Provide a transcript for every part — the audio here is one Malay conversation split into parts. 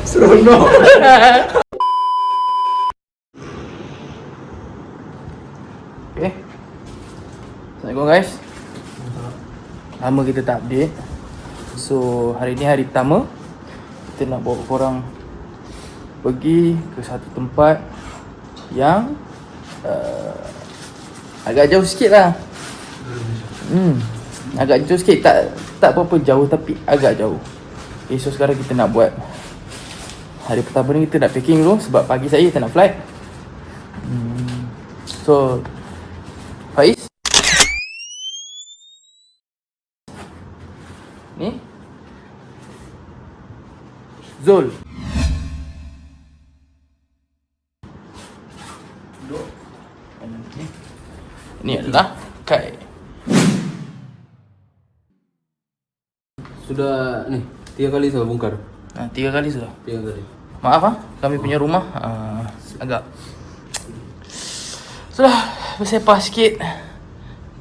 Seronok. Okay. Assalamualaikum guys. Lama kita tak update. So hari ni hari pertama. Kita nak bawa korang pergi ke satu tempat yang agak jauh sikit lah. Agak jauh sikit, tak berapa jauh tapi agak jauh. Okay, so sekarang kita nak buat hari pertama ni, kita nak packing dulu sebab pagi saya kita nak flight. So Faiz ni, Zul duduk. Ni adalah Kai. Sudah ni 3 kali saya bongkar. 3 kali sudah. 3 kali. Maaf kami punya rumah agak sudah bersepah sikit.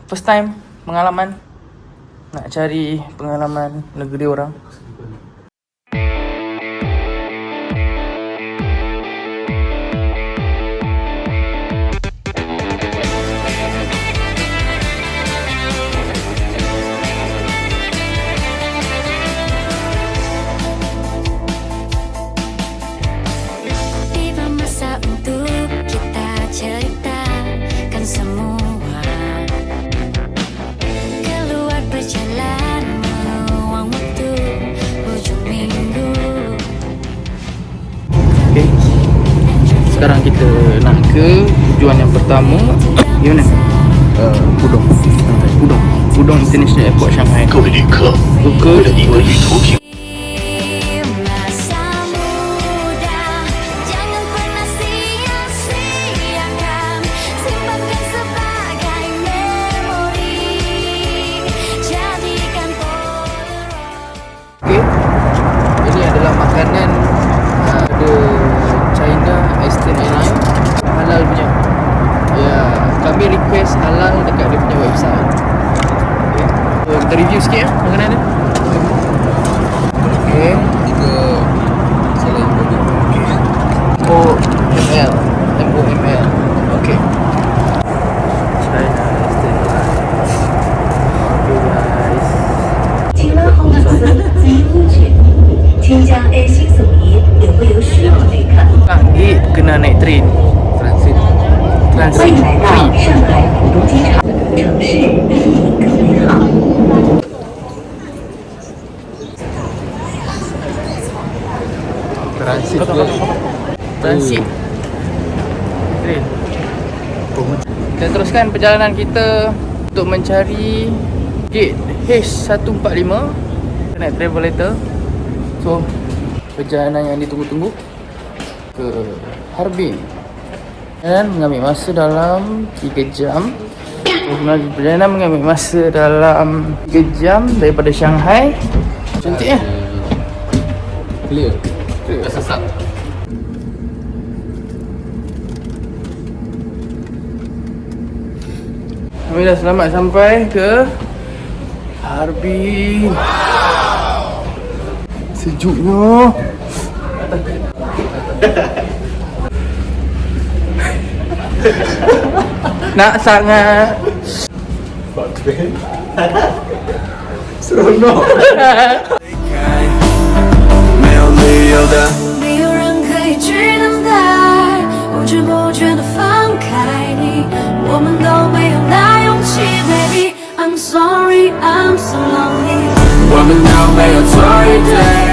First time pengalaman nak cari pengalaman negeri orang. Okay. Sekarang kita nak ke tujuan yang pertama. Di mana? Pudong International Airport Shanghai. Ke ini adalah makanan China Eastern Airline, halal punya. Ya, kami request halal dekat dia punya website. Okay. So kita review sikit makanan dia. Okay, kita select MOL. Okay. China Eastern Airline. Okay guys. 青蛙号公司经呼取，请将 A 星送仪留不留10号旅客。 Pagi kena naik train transit 欢迎来到 free. 上海浦东机场，城市比你更美好。 transit train. Kita teruskan perjalanan kita untuk mencari gate H145. Kita naik travel later. So perjalanan yang ditunggu-tunggu ke Harbin dan mengambil masa dalam 3 jam. Perjalanan mengambil masa dalam 3 jam daripada Shanghai. Cantik ya? Clear. Sesak. Kami dah selamat sampai ke Harbin. Sejuknya. Nak sangat. Seronok. 没有人可以取代，不知不觉地放开你，我们都没有那勇气 ，Baby，I'm sorry，I'm so lonely。我们都没有错一对。